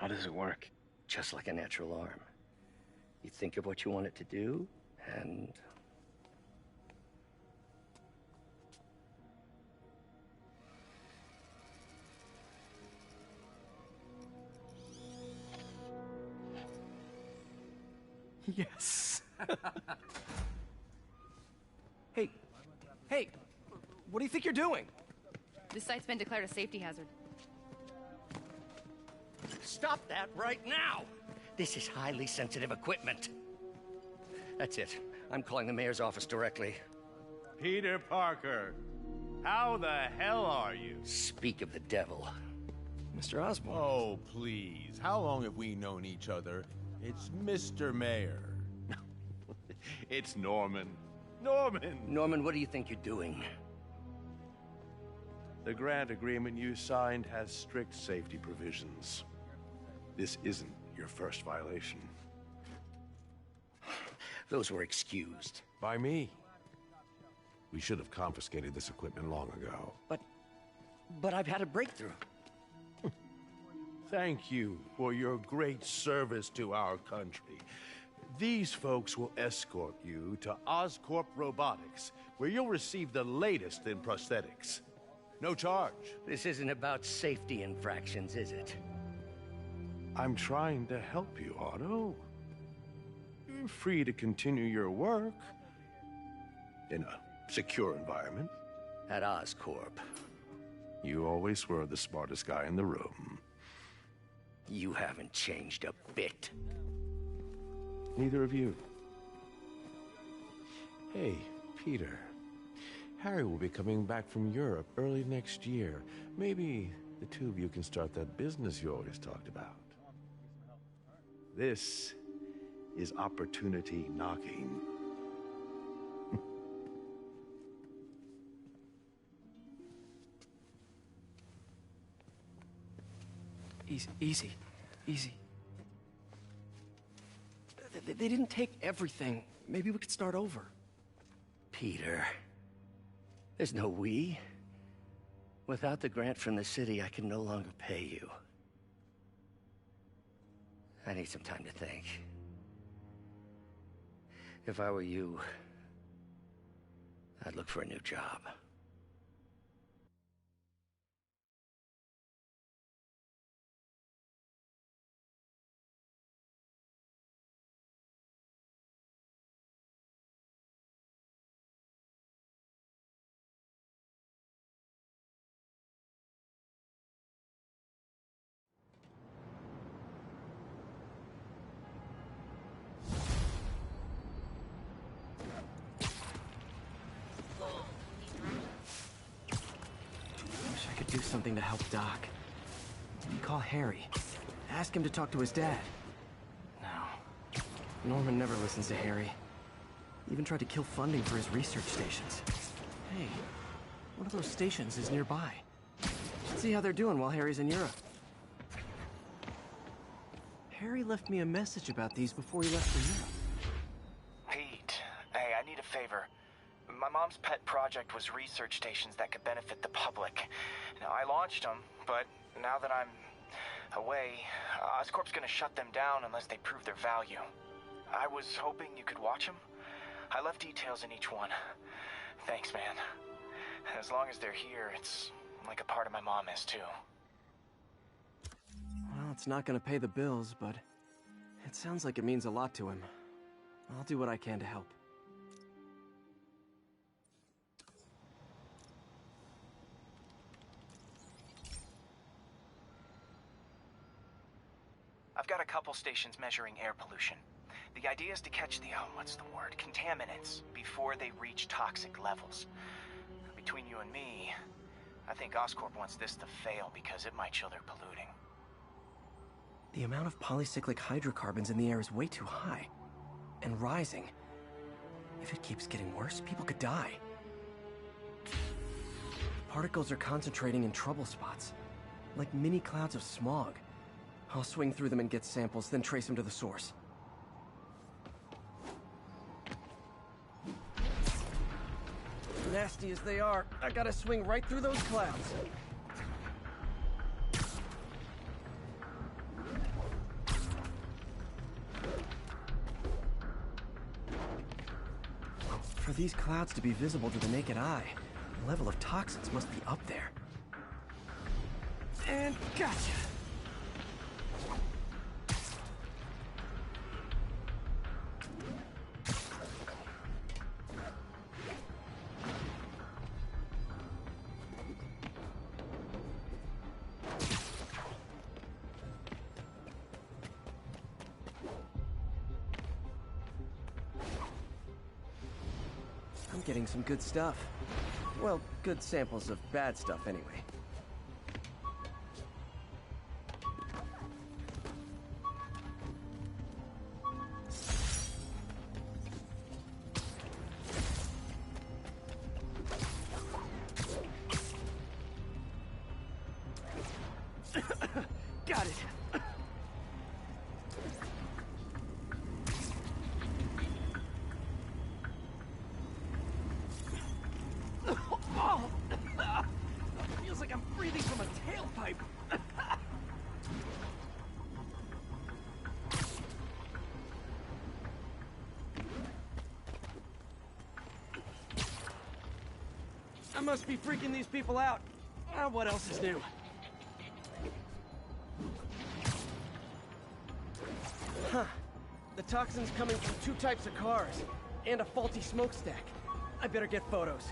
How does it work? Just like a natural arm. You think of what you want it to do, and... Yes. Hey, what do you think you're doing? This site's been declared a safety hazard. Stop that right now! This is highly sensitive equipment. That's it. I'm calling the mayor's office directly. Peter Parker, how the hell are you? Speak of the devil. Mr. Osborn. Oh, please. How long have we known each other? It's Mr. Mayor. It's Norman. Norman! Norman, what do you think you're doing? The grant agreement you signed has strict safety provisions. This isn't your first violation. Those were excused. By me. We should have confiscated this equipment long ago. But I've had a breakthrough. Thank you for your great service to our country. These folks will escort you to Oscorp Robotics, where you'll receive the latest in prosthetics. No charge. This isn't about safety infractions, is it? I'm trying to help you, Otto. You're free to continue your work in a secure environment. At Oscorp. You always were the smartest guy in the room. You haven't changed a bit. Neither of you. Hey, Peter. Harry will be coming back from Europe early next year. Maybe the two of you can start that business you always talked about. This is opportunity knocking. Easy. They didn't take everything. Maybe we could start over. Peter, there's no we. Without the grant from the city, I can no longer pay you. I need some time to think. If I were you, I'd look for a new job. Do something to help Doc. You call Harry. Ask him to talk to his dad. No. Norman never listens to Harry. Even tried to kill funding for his research stations. Hey, one of those stations is nearby. Should see how they're doing while Harry's in Europe. Harry left me a message about these before he left for Europe. Pete, hey, I need a favor. My mom's pet project was research stations that could benefit the public. Now, I launched them, but now that I'm away, Oscorp's gonna shut them down unless they prove their value. I was hoping you could watch them. I left details in each one. Thanks, man. As long as they're here, it's like a part of my mom is, too. Well, it's not gonna pay the bills, but it sounds like it means a lot to him. I'll do what I can to help. I've got a couple stations measuring air pollution. The idea is to catch the, contaminants before they reach toxic levels. Between you and me, I think Oscorp wants this to fail because it might show they're polluting. The amount of polycyclic hydrocarbons in the air is way too high. And rising. If it keeps getting worse, people could die. Particles are concentrating in trouble spots. Like mini clouds of smog. I'll swing through them and get samples, then trace them to the source. Nasty as they are, I gotta swing right through those clouds. these clouds to be visible to the naked eye, the level of toxins must be up there. And gotcha! I'm getting some good stuff. Well, good samples of bad stuff anyway. Got it. Oh, feels like I'm breathing from a tailpipe. I must be freaking these people out. What else is new? Huh. The toxin's coming from 2 types of cars, and a faulty smokestack. I better get photos.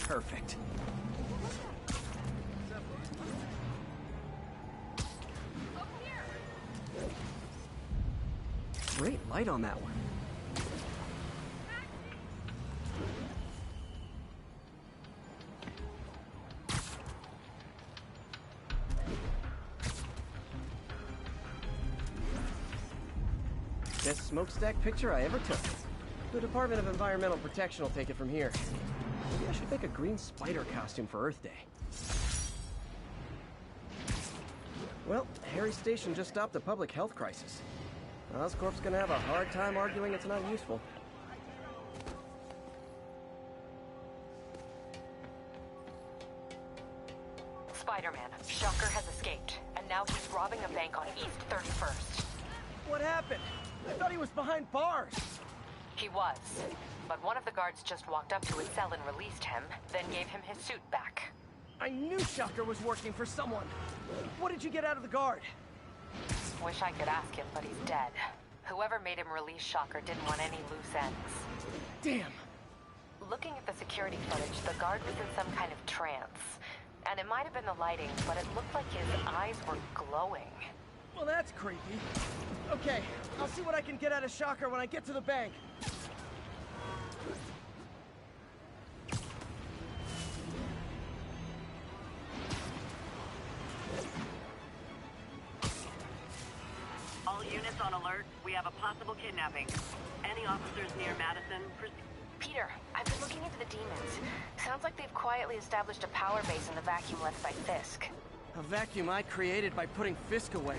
Perfect. Great light on that one. Best smokestack picture I ever took. The Department of Environmental Protection will take it from here. Maybe I should make a green spider costume for Earth Day. Well, Harry Station just stopped a public health crisis. Oscorp's gonna have a hard time arguing it's not useful. Spider-Man, Shocker has escaped, and now he's robbing a bank on East 31st. What happened? I thought he was behind bars. He was, but one of the guards just walked up to his cell and released him, then gave him his suit back. I knew Shocker was working for someone. What did you get out of the guard? Wish I could ask him, but he's dead. Whoever made him release Shocker didn't want any loose ends. Damn. Looking at the security footage, the guard was in some kind of trance. And it might have been the lighting, but it looked like his eyes were glowing. Well, that's creepy. Okay, I'll see what I can get out of Shocker when I get to the bank. All units on alert. We have a possible kidnapping. Any officers near Madison, Peter, I've been looking into the demons. Sounds like they've quietly established a power base in the vacuum left by Fisk. A vacuum I created by putting Fisk away.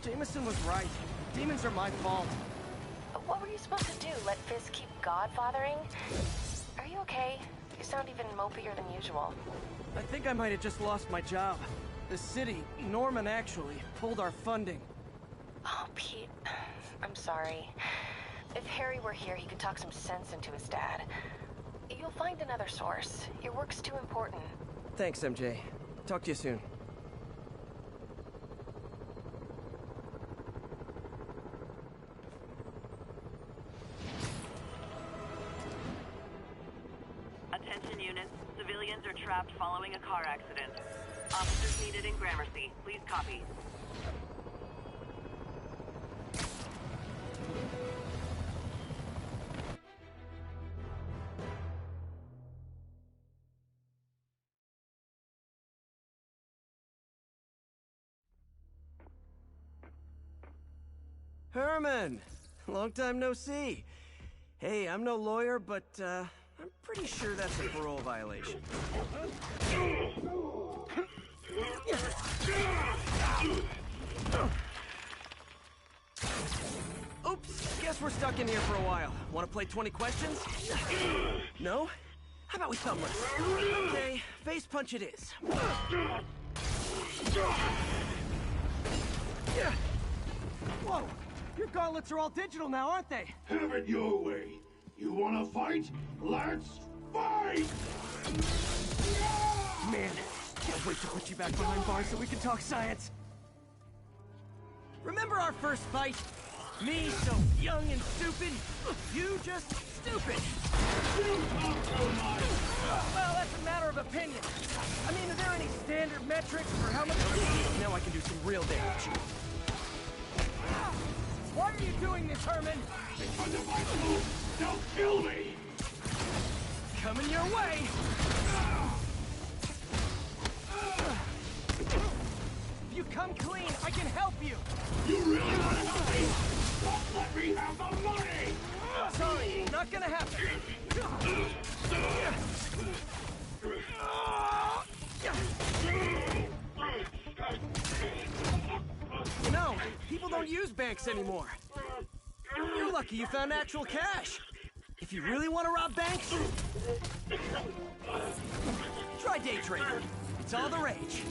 Jameson was right. Demons are my fault. But what were you supposed to do? Let Fisk keep godfathering? Are you okay? You sound even mopier than usual. I think I might have just lost my job. The city, Norman actually, pulled our funding. Oh, Pete. I'm sorry. If Harry were here, he could talk some sense into his dad. You'll find another source. Your work's too important. Thanks, MJ. Talk to you soon. Attention units. Civilians are trapped following a car accident. Officers needed in Gramercy. Please copy. Herman! Long time no see. Hey, I'm no lawyer, but, I'm pretty sure that's a parole violation. Oops! Guess we're stuck in here for a while. Want to play 20 questions? No? How about we thumbless? Okay, face punch it is. Whoa! Your gauntlets are all digital now, aren't they? Have it your way. You wanna fight? Let's fight! Man, can't wait to put you back behind bars so we can talk science. Remember our first fight? Me so young and stupid, you just stupid. Well, that's a matter of opinion. I mean, are there any standard metrics for how much... Now I can do some real damage. Why are you doing this, Herman? Because if I move, they'll kill me! Coming your way! If you come clean, I can help you! You really want to help me? Don't let me have the money! Sorry, not gonna happen. You know, people don't use banks anymore. You're lucky you found actual cash. If you really want to rob banks, try day trading. It's all the rage.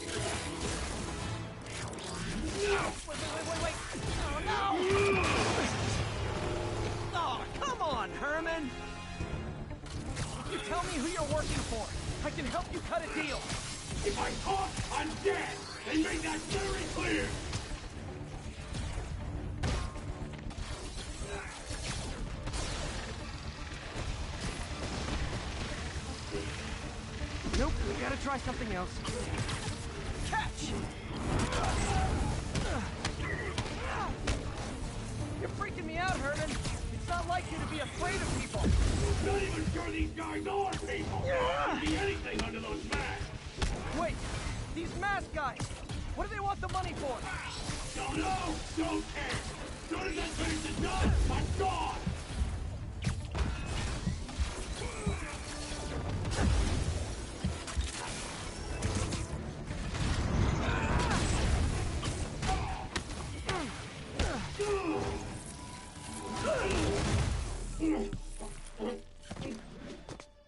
Wait. Oh, no! Oh, come on, Herman! You tell me who you're working for. I can help you cut a deal. If I talk, I'm dead! They made that very clear! Nope, we gotta try something else. Catch! You're freaking me out, Herman. It's not like you to be afraid of people. Not even sure these guys are people. Could be anything under those masks. Wait, these mask guys. What do they want the money for? Don't know. Don't care. As soon as that finish is done, I'm gone.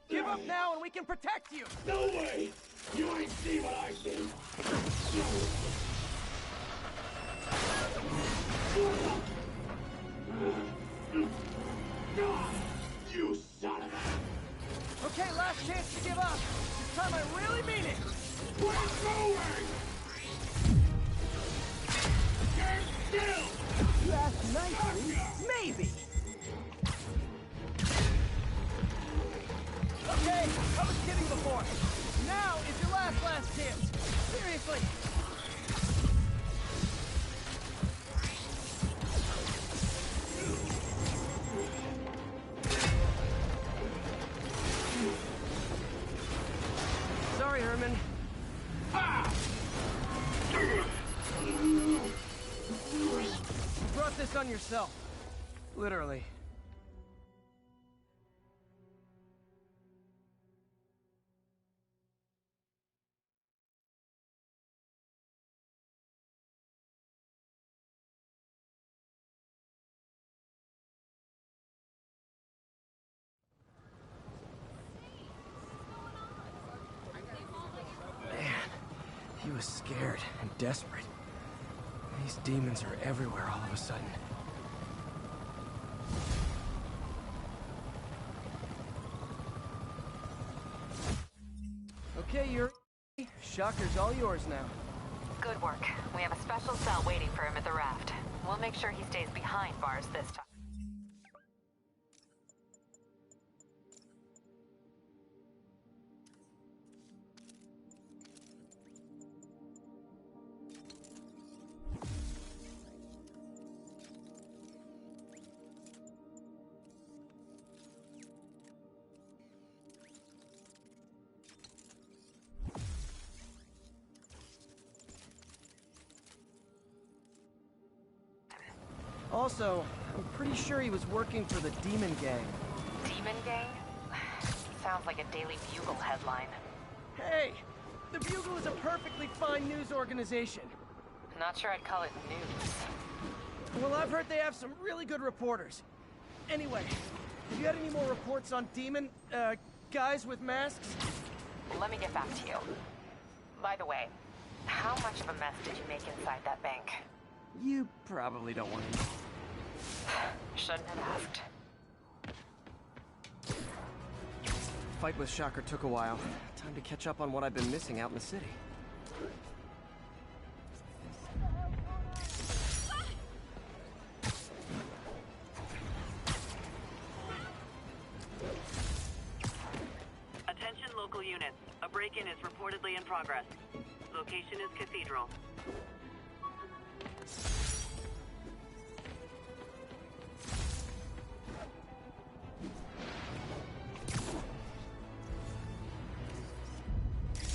Give up now and we can protect you! No way! You ain't see what I see! You son of a... Okay, last chance to give up. This time I really mean it! We're going! Stand still! You asked nicely, maybe! Okay, I was kidding before. Now is your last chance. Seriously. Sorry, Herman. You brought this on yourself. Literally. He was scared and desperate. These demons are everywhere all of a sudden. Okay, you're... Shocker's all yours now. Good work. We have a special cell waiting for him at the raft. We'll make sure he stays behind bars this time. Also, I'm pretty sure he was working for the Demon Gang. Demon Gang? Sounds like a Daily Bugle headline. Hey! The Bugle is a perfectly fine news organization. Not sure I'd call it news. Well, I've heard they have some really good reporters. Anyway, have you had any more reports on demon, guys with masks? Let me get back to you. By the way, how much of a mess did you make inside that bank? You probably don't want to know. Shouldn't have asked. Fight with Shocker took a while. Time to catch up on what I've been missing out in the city. Attention local units. A break-in is reportedly in progress. Location is Cathedral.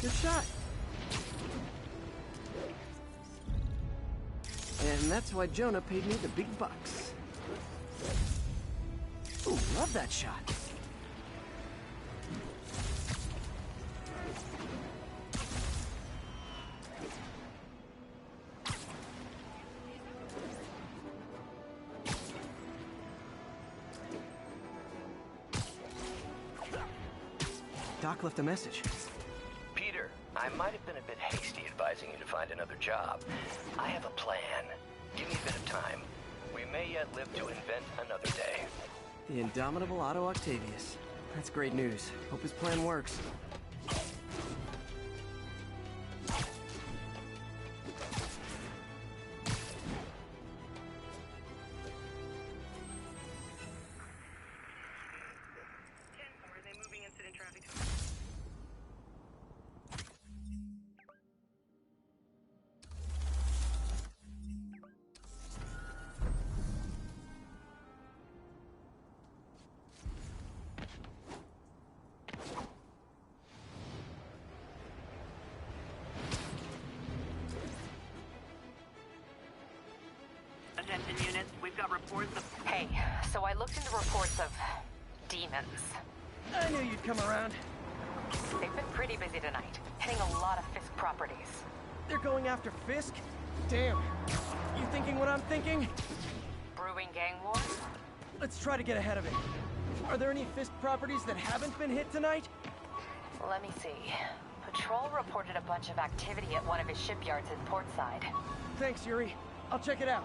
Good shot. And that's why Jonah paid me the big bucks. Ooh, love that shot. Doc left a message. Peter, I might have been a bit hasty advising you to find another job. I have a plan. Give me a bit of time. We may yet live to invent another day. The indomitable Otto Octavius. That's great news. Hope his plan works. Attention units, we've got reports of... Hey, so I looked into reports of demons. I knew you'd come around. They've been pretty busy tonight, hitting a lot of Fisk properties. They're going after Fisk? Damn. You thinking what I'm thinking? Brewing gang wars? Let's try to get ahead of it. Are there any Fisk properties that haven't been hit tonight? Let me see. Patrol reported a bunch of activity at one of his shipyards in Portside. Thanks, Yuri. I'll check it out.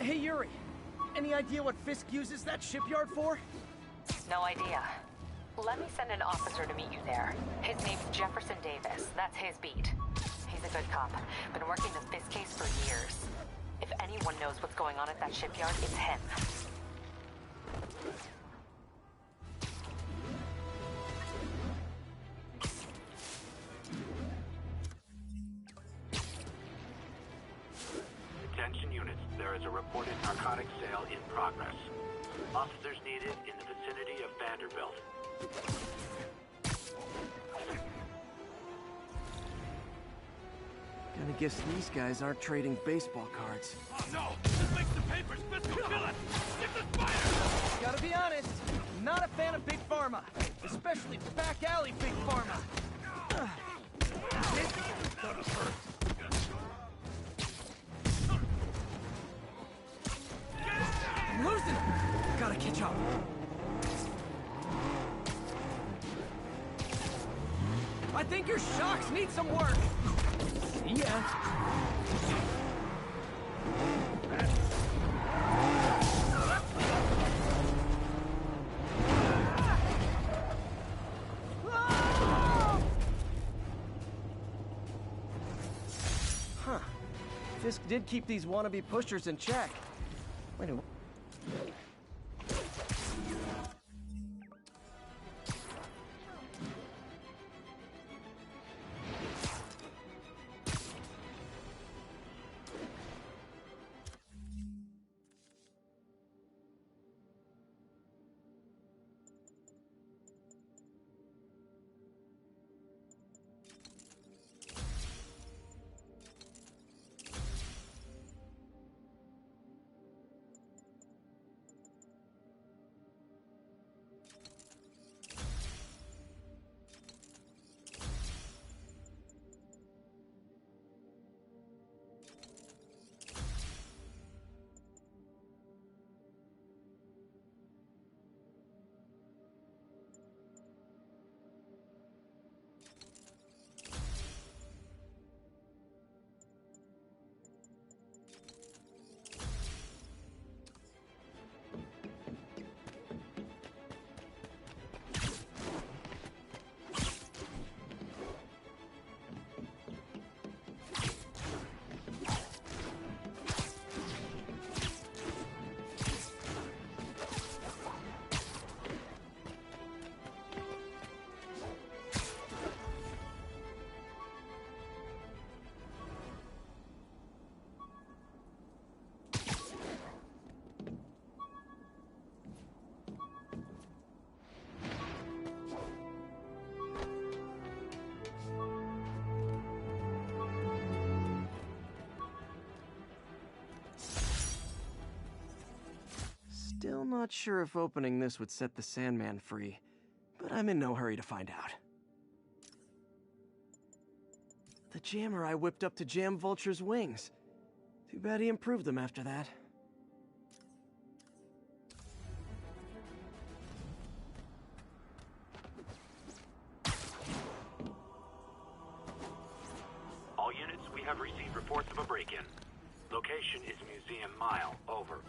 Hey, Yuri. Any idea what Fisk uses that shipyard for? No idea. Let me send an officer to meet you there. His name's Jefferson Davis. That's his beat. He's a good cop. Been working the Fisk case for years. If anyone knows what's going on at that shipyard, it's him. Attention units, there is a reported narcotic sale in progress. Officers needed in the vicinity of Vanderbilt. Gonna guess these guys aren't trading baseball cards. Oh no! This makes the papers! Fisk will kill us! Get the spider! Gotta be honest, not a fan of Big Pharma. Especially back alley Big Pharma. I'm losing him! Gotta catch up. I think your shocks need some work. See ya. Huh. Fisk did keep these wannabe pushers in check. Wait a minute. Still not sure if opening this would set the Sandman free, but I'm in no hurry to find out. The jammer I whipped up to jam Vulture's wings. Too bad he improved them after that. All units, we have received reports of a break-in. Location is Museum Mile. Over.